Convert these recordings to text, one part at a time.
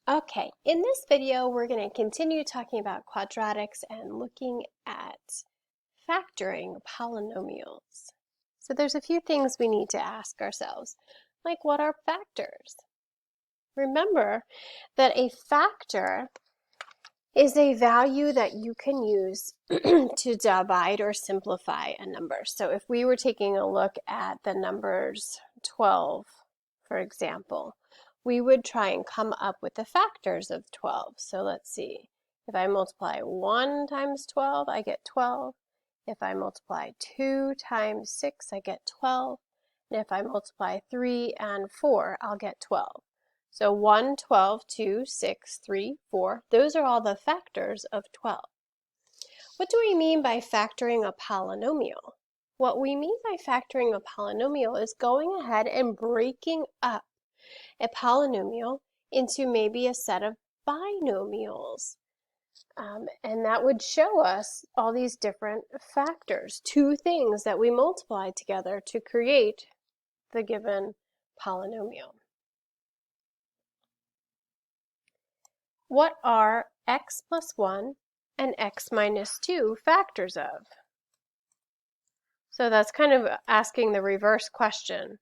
Okay, in this video, we're going to continue talking about quadratics and looking at factoring polynomials. So there's a few things we need to ask ourselves, like what are factors? Remember that a factor is a value that you can use to divide or simplify a number. So if we were taking a look at the numbers 12, for example, we would try and come up with the factors of 12. So let's see. If I multiply 1 times 12, I get 12. If I multiply 2 times 6, I get 12. And if I multiply 3 and 4, I'll get 12. So 1, 12, 2, 6, 3, 4, those are all the factors of 12. What do we mean by factoring a polynomial? What we mean by factoring a polynomial is going ahead and breaking up a polynomial into maybe a set of binomials. And that would show us all these different factors, two things that we multiply together to create the given polynomial. What are x plus 1 and x minus 2 factors of? So that's kind of asking the reverse question.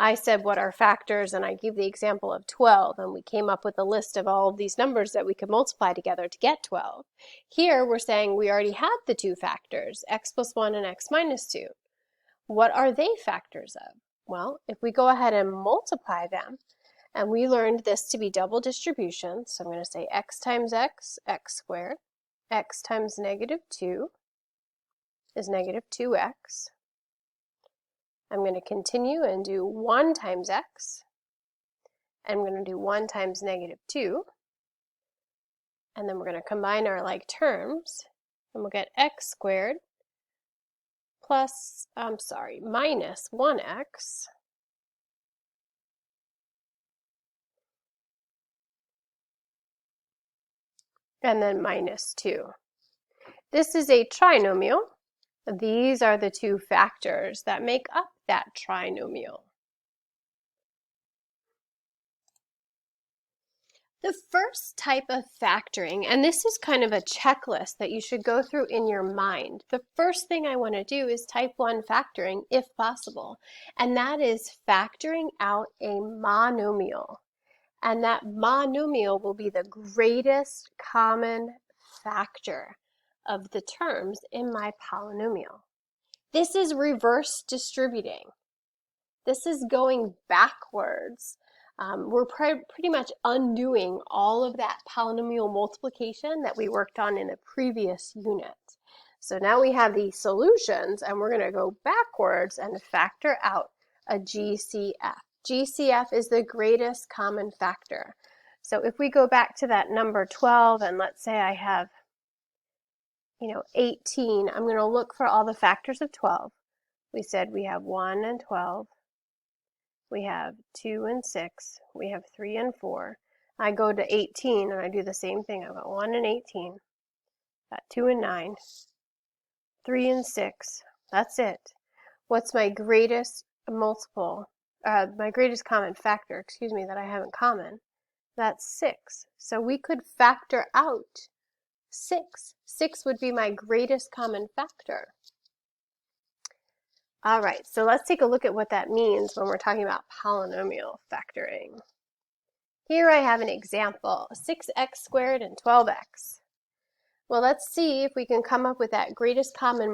I said what are factors, and I gave the example of 12, and we came up with a list of all of these numbers that we could multiply together to get 12. Here we're saying we already have the two factors, x plus 1 and x minus 2. What are they factors of? Well, if we go ahead and multiply them, and we learned this to be double distribution, so I'm going to say x times x, x squared. X times negative 2 is negative 2x. I'm going to continue and do 1 times x. And I'm going to do 1 times negative 2. And then we're going to combine our like terms, and we'll get x squared minus 1x. And then minus 2. This is a trinomial. These are the two factors that make up that trinomial. The first type of factoring, and this is kind of a checklist that you should go through in your mind. The first thing I want to do is type 1 factoring if possible, and that is factoring out a monomial. And that monomial will be the greatest common factor of the terms in my polynomial. This is reverse distributing. This is going backwards. We're pretty much undoing all of that polynomial multiplication that we worked on in a previous unit. So now we have the solutions, and we're going to go backwards and factor out a GCF. GCF is the greatest common factor. So if we go back to that number 12, and let's say I have 18, I'm going to look for all the factors of 12. We said we have 1 and 12. We have 2 and 6. We have 3 and 4. I go to 18 and I do the same thing. I've got 1 and 18. Got 2 and 9. 3 and 6. That's it. What's my greatest multiple? My greatest common factor, that I have in common? That's 6. So we could factor out 6. 6 would be my greatest common factor. All right, so let's take a look at what that means when we're talking about polynomial factoring. Here I have an example, 6x squared and 12x. Well, let's see if we can come up with that greatest common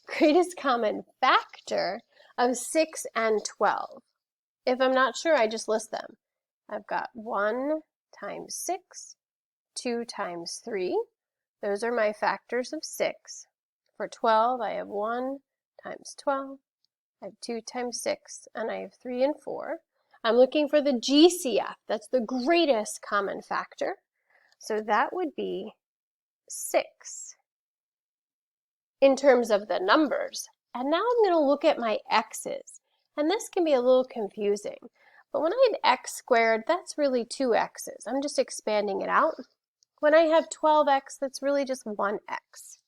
greatest common factor of 6 and 12. If I'm not sure, I just list them. I've got 1 times 6, 2 times 3. Those are my factors of 6. For 12, I have 1 times 12, I have 2 times 6, and I have 3 and 4. I'm looking for the GCF. That's the greatest common factor. So that would be 6 in terms of the numbers. And now I'm going to look at my x's. And this can be a little confusing. But when I have x squared, that's really 2 x's. I'm just expanding it out. When I have 12x, that's really just 1x.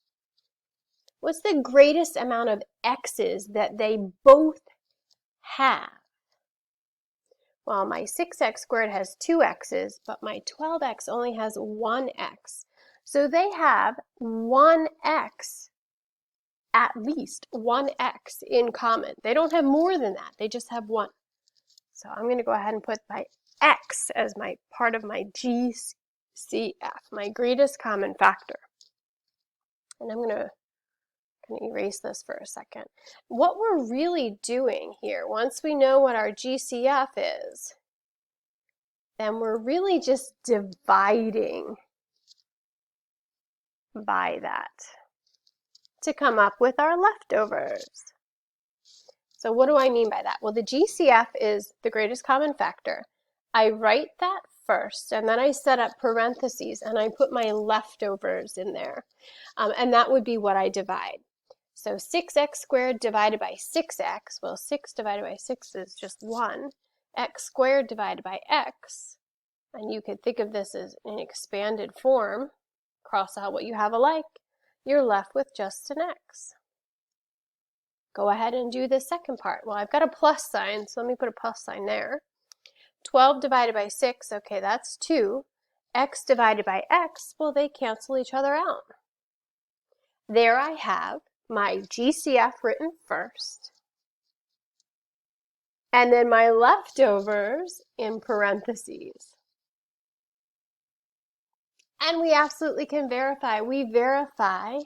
What's the greatest amount of x's that they both have? Well, my 6x squared has 2 x's, but my 12x only has 1 x. So they have 1 x, at least 1 x in common. They don't have more than that. They just have 1. So I'm going to go ahead and put my x as my part of my GCF, my greatest common factor. And I'm going to erase this for a second. What we're really doing here, once we know what our GCF is, then we're really just dividing by that to come up with our leftovers. So what do I mean by that? Well, the GCF is the greatest common factor. I write that first, and then I set up parentheses, and I put my leftovers in there. And that would be what I divide. So 6x squared divided by 6x, well, 6 divided by 6 is just 1. X squared divided by x, and you could think of this as an expanded form. Cross out what you have alike. You're left with just an x. Go ahead and do the second part. Well, I've got a plus sign, so let me put a plus sign there. 12 divided by 6, okay, that's 2. X divided by x, well, they cancel each other out. There I have my GCF written first, and then my leftovers in parentheses. And we absolutely can verify. We verify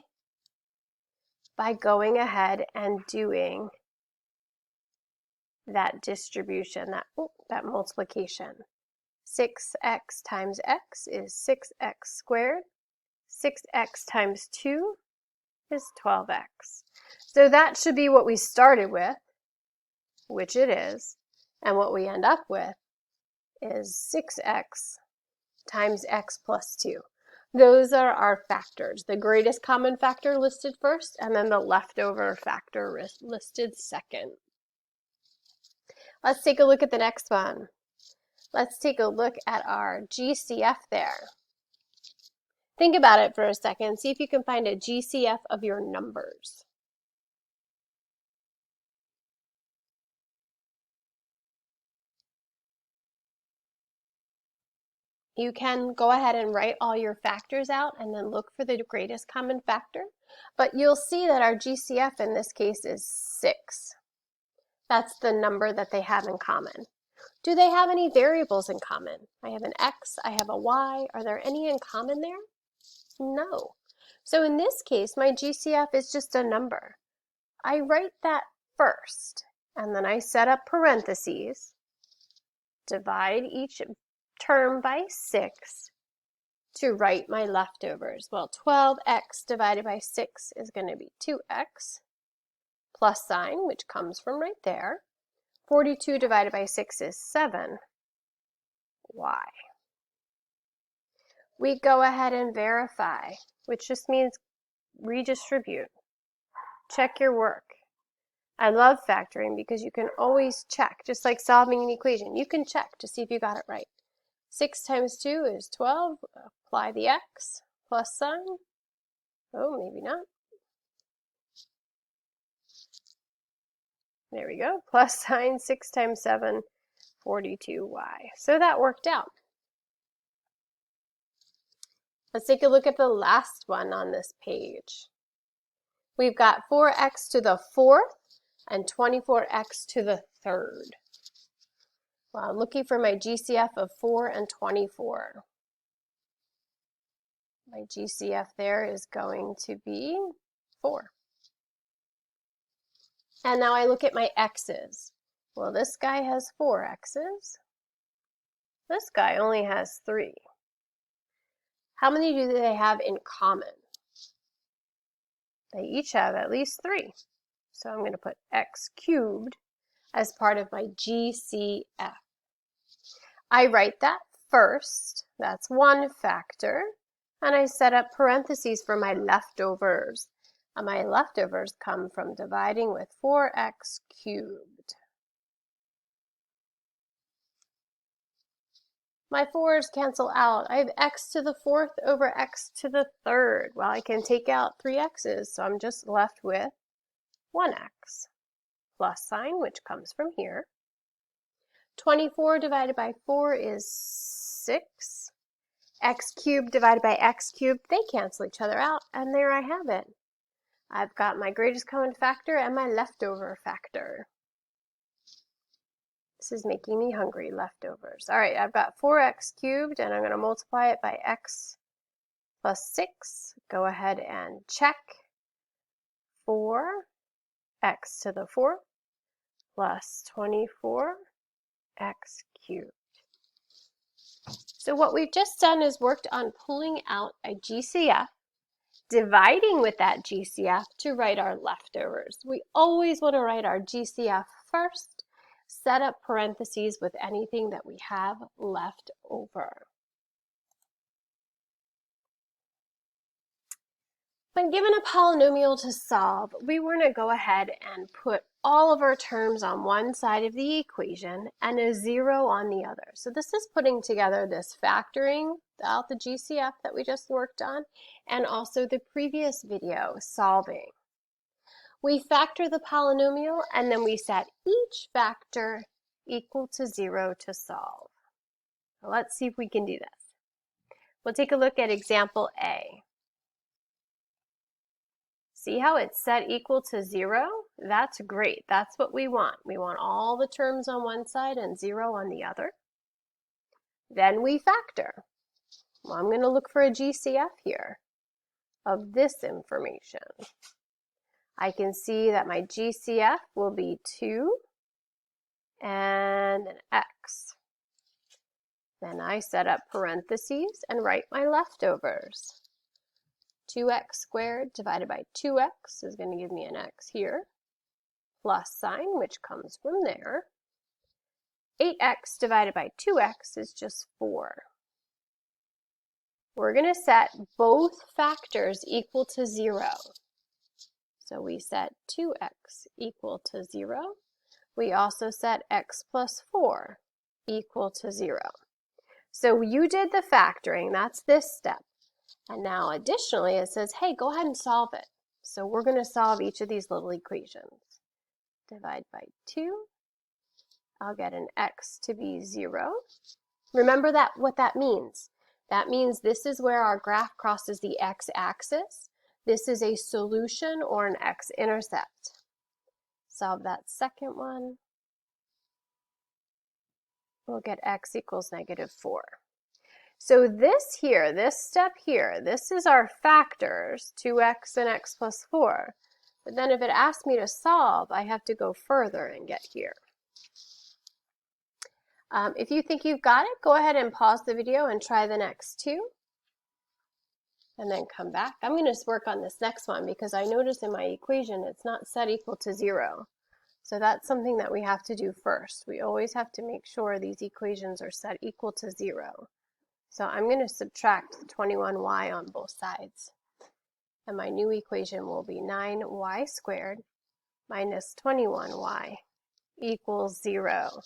by going ahead and doing that distribution, that multiplication. 6x times x is 6x squared. 6x times 2 is 12x. So that should be what we started with, which it is, and what we end up with is 6x times x plus 2. Those are our factors. The greatest common factor listed first, and then the leftover factor listed second. Let's take a look at the next one. Let's take a look at our GCF there. Think about it for a second. See if you can find a GCF of your numbers. You can go ahead and write all your factors out and then look for the greatest common factor. But you'll see that our GCF in this case is 6. That's the number that they have in common. Do they have any variables in common? I have an x, I have a y. Are there any in common there? No. So in this case, my GCF is just a number. I write that first, and then I set up parentheses, divide each term by 6 to write my leftovers. Well, 12x divided by 6 is going to be 2x, plus sign, which comes from right there. 42 divided by 6 is 7y. We go ahead and verify, which just means redistribute. Check your work. I love factoring because you can always check, just like solving an equation. You can check to see if you got it right. 6 times 2 is 12. Apply the x, plus sign. Oh, maybe not. There we go. Plus sign, 6 times 7, 42y. So that worked out. Let's take a look at the last one on this page. We've got 4x to the 4th and 24x to the 3rd. Well, I'm looking for my GCF of 4 and 24. My GCF there is going to be 4. And now I look at my x's. Well, this guy has 4 x's. This guy only has 3. How many do they have in common? They each have at least 3. So I'm going to put x cubed as part of my GCF. I write that first. That's one factor. And I set up parentheses for my leftovers. And my leftovers come from dividing with 4x cubed. My 4's cancel out. I have x to the 4th over x to the 3rd. Well, I can take out 3 x's, so I'm just left with 1x. Plus sign, which comes from here. 24 divided by 4 is 6. X cubed divided by x cubed, they cancel each other out, and there I have it. I've got my greatest common factor and my leftover factor. This is making me hungry, leftovers. All right, I've got 4x cubed, and I'm going to multiply it by x plus 6. Go ahead and check. 4x to the 4 plus 24x cubed. So what we've just done is worked on pulling out a GCF, dividing with that GCF to write our leftovers. We always want to write our GCF first, set up parentheses with anything that we have left over. When given a polynomial to solve, we want to go ahead and put all of our terms on one side of the equation and a 0 on the other. So this is putting together this factoring out the GCF that we just worked on, and also the previous video, solving. We factor the polynomial, and then we set each factor equal to 0 to solve. So let's see if we can do this. We'll take a look at example A. See how it's set equal to 0? That's great. That's what we want. We want all the terms on one side and 0 on the other. Then we factor. Well, I'm going to look for a GCF here of this information. I can see that my GCF will be 2 and an x. Then I set up parentheses and write my leftovers. 2x squared divided by 2x is going to give me an x here, plus sign, which comes from there. 8x divided by 2x is just 4. We're going to set both factors equal to 0. So we set 2x equal to 0. We also set x plus 4 equal to 0. So you did the factoring, that's this step. And now additionally it says, hey, go ahead and solve it. So we're going to solve each of these little equations. Divide by 2. I'll get an x to be 0. Remember that what that means. That means this is where our graph crosses the x-axis. This is a solution or an x-intercept. Solve that second one. We'll get x equals -4. So this here, this step here, this is our factors, 2x and x plus 4. But then if it asks me to solve, I have to go further and get here. If you think you've got it, go ahead and pause the video and try the next two. And then come back. I'm going to work on this next one because I notice in my equation it's not set equal to 0. So that's something that we have to do first. We always have to make sure these equations are set equal to 0. So I'm going to subtract 21y on both sides. And my new equation will be 9y squared minus 21y equals 0.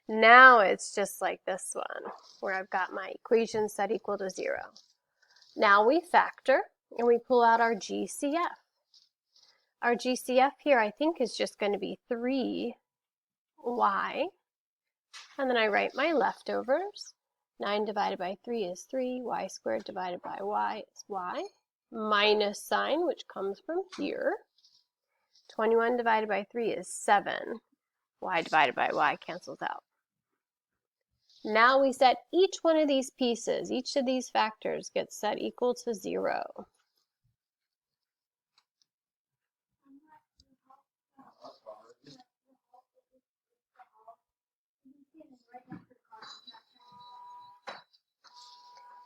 Now it's just like this one, where I've got my equation set equal to 0. Now we factor, and we pull out our GCF. Our GCF here, I think, is just going to be 3y. And then I write my leftovers. 9 divided by 3 is 3. Y squared divided by y is y. Minus sign, which comes from here. 21 divided by 3 is 7. Y divided by y cancels out. Now we set each one of these pieces, each of these factors gets set equal to 0.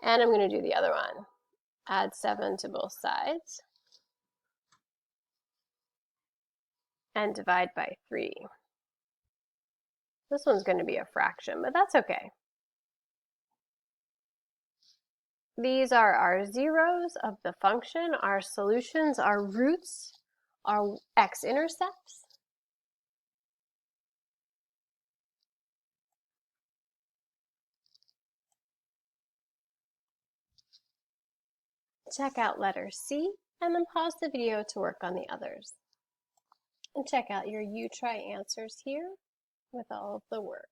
And I'm going to do the other one. Add 7 to both sides. And divide by 3. This one's going to be a fraction, but that's okay. These are our zeros of the function. Our solutions, our roots, our x-intercepts. Check out letter C, and then pause the video to work on the others. And check out your You Try answers here with all of the work.